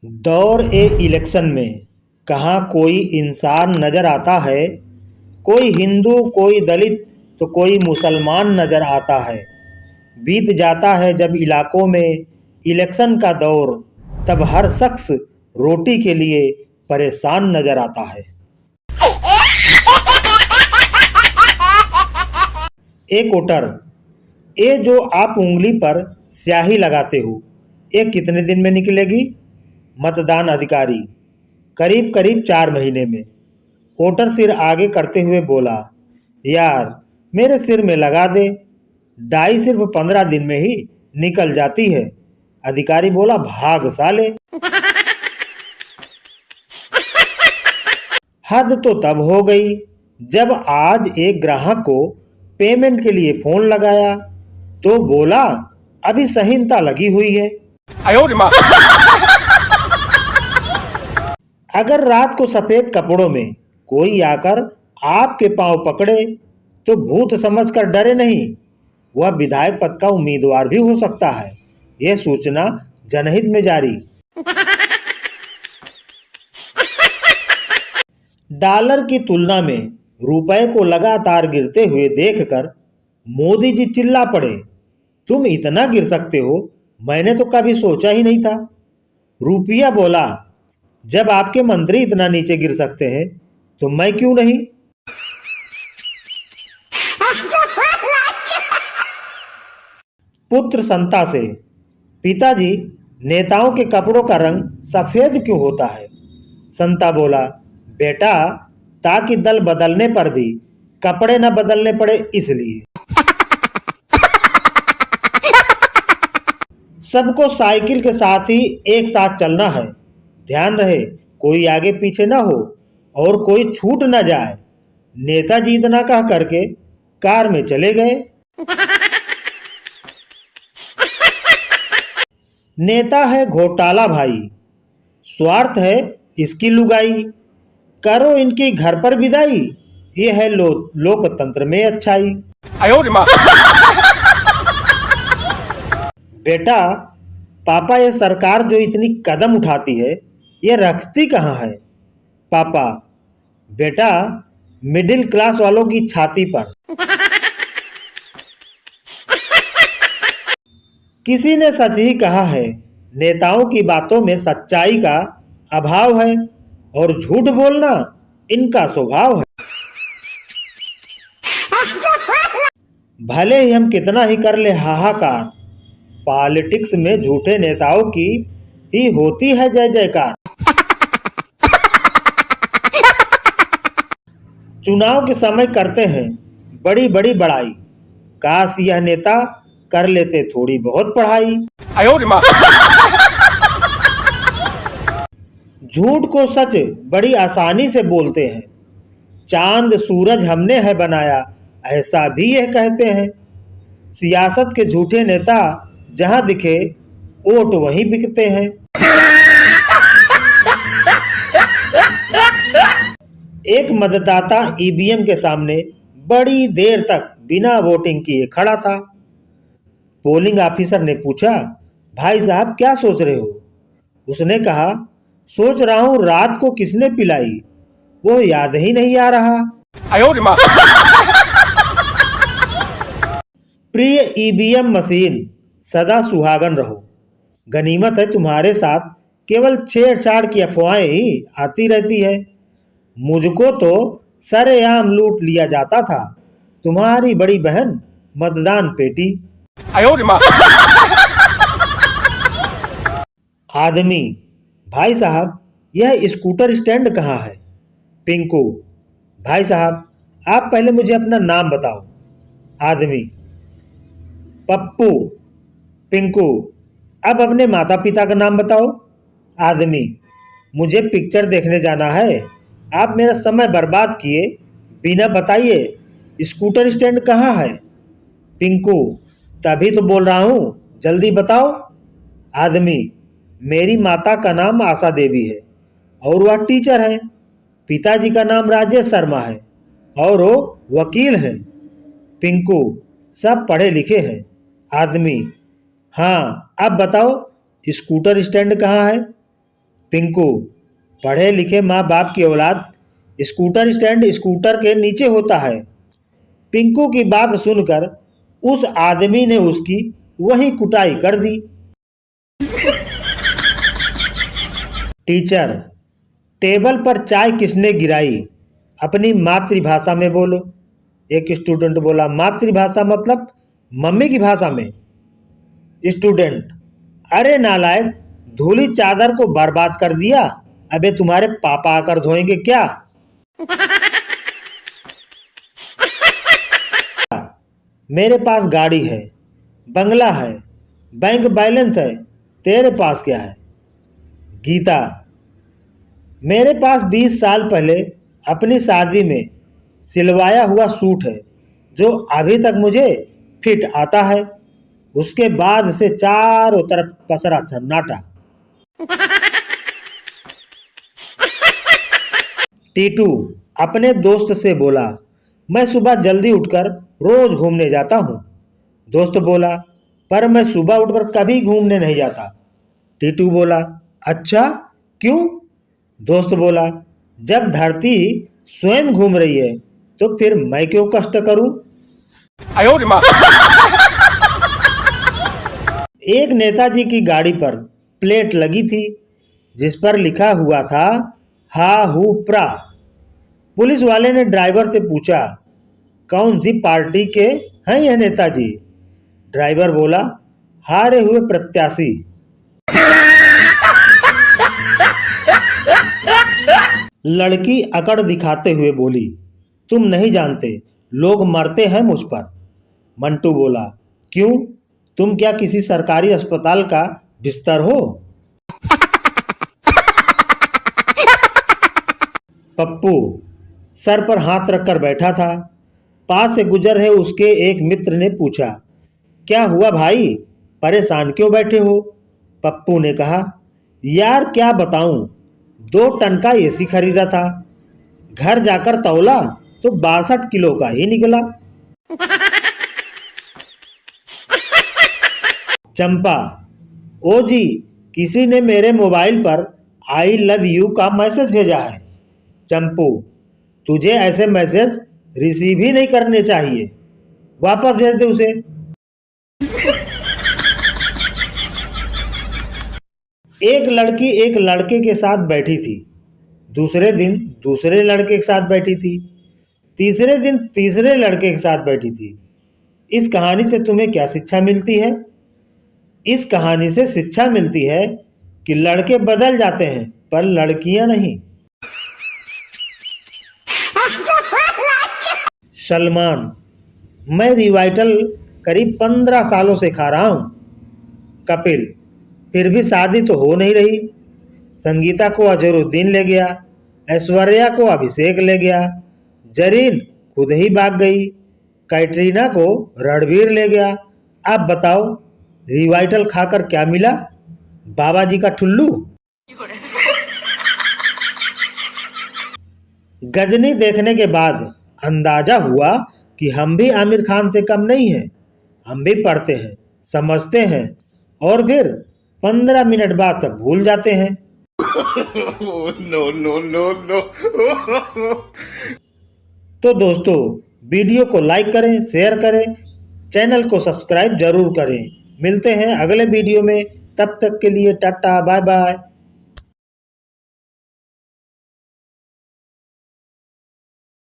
दौर ए इलेक्शन में कहाँ कोई इंसान नज़र आता है। कोई हिंदू, कोई दलित तो कोई मुसलमान नज़र आता है। बीत जाता है जब इलाकों में इलेक्शन का दौर, तब हर शख्स रोटी के लिए परेशान नज़र आता है। एक वोटर, ये जो आप उंगली पर स्याही लगाते हो, ये कितने दिन में निकलेगी? मतदान अधिकारी, करीब करीब 4 महीने में। वोटर सिर आगे करते हुए बोला, यार मेरे सिर में लगा दे, डाई सिर्फ 15 दिन में ही निकल जाती है। अधिकारी बोला, भाग साले। हद तो तब हो गई जब आज एक ग्राहक को पेमेंट के लिए फोन लगाया तो बोला, अभी संहिता लगी हुई है। अगर रात को सफेद कपड़ों में कोई आकर आपके पांव पकड़े तो भूत समझकर डरे नहीं, वह विधायक पद का उम्मीदवार भी हो सकता है। यह सूचना जनहित में जारी। डॉलर की तुलना में रुपए को लगातार गिरते हुए देखकर मोदी जी चिल्ला पड़े, तुम इतना गिर सकते हो, मैंने तो कभी सोचा ही नहीं था। रुपया बोला, जब आपके मंत्री इतना नीचे गिर सकते हैं तो मैं क्यों नहीं। पुत्र संता से, पिताजी नेताओं के कपड़ों का रंग सफेद क्यों होता है? संता बोला, बेटा ताकि दल बदलने पर भी कपड़े न बदलने पड़े इसलिए। सबको साइकिल के साथ ही एक साथ चलना है, ध्यान रहे कोई आगे पीछे ना हो और कोई छूट ना जाए। नेताजी इतना कह करके कार में चले गए। नेता है घोटाला भाई, स्वार्थ है इसकी लुगाई, करो इनकी घर पर विदाई, ये है लोकतंत्र में अच्छाई। बेटा पापा, ये सरकार जो इतनी कदम उठाती है ये रखती कहाँ है? पापा, बेटा मिडिल क्लास वालों की छाती पर। किसी ने सच ही कहा है, नेताओं की बातों में सच्चाई का अभाव है और झूठ बोलना इनका स्वभाव है। भले ही हम कितना ही कर ले हाहाकार, पॉलिटिक्स में झूठे नेताओं की ही होती है जय जयकार। चुनाव के समय करते हैं बड़ी बड़ी बड़ाई, काश यह नेता कर लेते थोड़ी बहुत पढ़ाई। झूठ को सच बड़ी आसानी से बोलते हैं, चांद सूरज हमने है बनाया, ऐसा भी यह कहते हैं। सियासत के झूठे नेता जहां दिखे वोट वहीं बिकते हैं। एक मतदाता ईवीएम के सामने बड़ी देर तक बिना वोटिंग किए खड़ा था। पोलिंग ऑफिसर ने पूछा, भाई साहब क्या सोच रहे हो? उसने कहा, सोच रहा हूं रात को किसने पिलाई, वो याद ही नहीं आ रहा। प्रिय ईवीएम मशीन, सदा सुहागन रहो। गनीमत है तुम्हारे साथ केवल छेड़छाड़ की अफवाहें ही आती रहती है। मुझको तो सरेआम लूट लिया जाता था, तुम्हारी बड़ी बहन मतदान पेटी। आदमी, भाई साहब यह स्कूटर स्टैंड कहाँ है? पिंकू, भाई साहब आप पहले मुझे अपना नाम बताओ। आदमी, पप्पू। पिंकू, अब अपने माता पिता का नाम बताओ। आदमी, मुझे पिक्चर देखने जाना है, आप मेरा समय बर्बाद किए बिना बताइए स्कूटर स्टैंड कहाँ है? पिंकू, तभी तो बोल रहा हूँ, जल्दी बताओ। आदमी, मेरी माता का नाम आशा देवी है और वह टीचर है। पिताजी का नाम राजेश शर्मा है और वो वकील हैं। पिंकू, सब पढ़े लिखे हैं। आदमी, हाँ अब बताओ स्कूटर स्टैंड कहाँ है? पिंकू, पढ़े लिखे माँ बाप की औलाद, स्कूटर स्टैंड स्कूटर के नीचे होता है। पिंकू की बात सुनकर उस आदमी ने उसकी वही कुटाई कर दी। टीचर, टेबल पर चाय किसने गिराई? अपनी मातृभाषा में बोलो। एक स्टूडेंट बोला, मातृभाषा मतलब मम्मी की भाषा में। स्टूडेंट, अरे नालायक, धूली चादर को बर्बाद कर दिया। अबे तुम्हारे पापा आकर धोएंगे क्या? मेरे पास गाड़ी है, बंगला है, बैंक बैलेंस है, तेरे पास क्या है? गीता, मेरे पास 20 साल पहले अपनी शादी में सिलवाया हुआ सूट है जो अभी तक मुझे फिट आता है। उसके बाद से चारों तरफ पसरा सन्नाटा। टीटू अपने दोस्त से बोला, मैं सुबह जल्दी उठकर रोज घूमने जाता हूँ। दोस्त बोला, पर मैं सुबह उठकर कभी घूमने नहीं जाता। टीटू बोला, अच्छा क्यों? दोस्त बोला, जब धरती स्वयं घूम रही है तो फिर मैं क्यों कष्ट करूं? एक नेताजी की गाड़ी पर प्लेट लगी थी जिस पर लिखा हुआ था हा हू प्रा। पुलिस वाले ने ड्राइवर से पूछा, कौन सी पार्टी के हैं यह नेताजी? ड्राइवर बोला, हारे हुए प्रत्याशी। लड़की अकड़ दिखाते हुए बोली, तुम नहीं जानते लोग मरते हैं मुझ पर। मंटू बोला, क्यों? तुम क्या किसी सरकारी अस्पताल का बिस्तर हो? पप्पू सर पर हाथ रखकर बैठा था। पास से गुजर रहे उसके एक मित्र ने पूछा, क्या हुआ भाई, परेशान क्यों बैठे हो? पप्पू ने कहा, यार क्या बताऊं, 2 टन का एसी खरीदा था, घर जाकर तौला तो 62 किलो का ही निकला। चंपा, ओ जी, किसी ने मेरे मोबाइल पर आई लव यू का मैसेज भेजा है। चंपू, तुझे ऐसे मैसेज रिसीव ही नहीं करने चाहिए, वापस भेज दे उसे। एक लड़की एक लड़के के साथ बैठी थी, दूसरे दिन दूसरे लड़के के साथ बैठी थी, तीसरे दिन तीसरे लड़के के साथ बैठी थी। इस कहानी से तुम्हें क्या शिक्षा मिलती है? इस कहानी से शिक्षा मिलती है कि लड़के बदल जाते हैं पर लड़कियां नहीं। सलमान, मैं रिवाइटल करीब 15 सालों से खा रहा हूं। कपिल, फिर भी शादी तो हो नहीं रही। संगीता को अजहरुद्दीन ले गया, ऐश्वर्या को अभिषेक ले गया, जरीन खुद ही भाग गई, कैटरीना को रणबीर ले गया। अब बताओ रिवाइटल खाकर क्या मिला? बाबा जी का ठुल्लू। गजनी देखने के बाद अंदाजा हुआ कि हम भी आमिर खान से कम नहीं हैं। हम भी पढ़ते हैं, समझते हैं और फिर 15 मिनट बाद सब भूल जाते हैं। नो। तो दोस्तों, वीडियो को लाइक करें, शेयर करें, चैनल को सब्सक्राइब जरूर करें। मिलते हैं अगले वीडियो में, तब तक के लिए टाटा बाय बाय।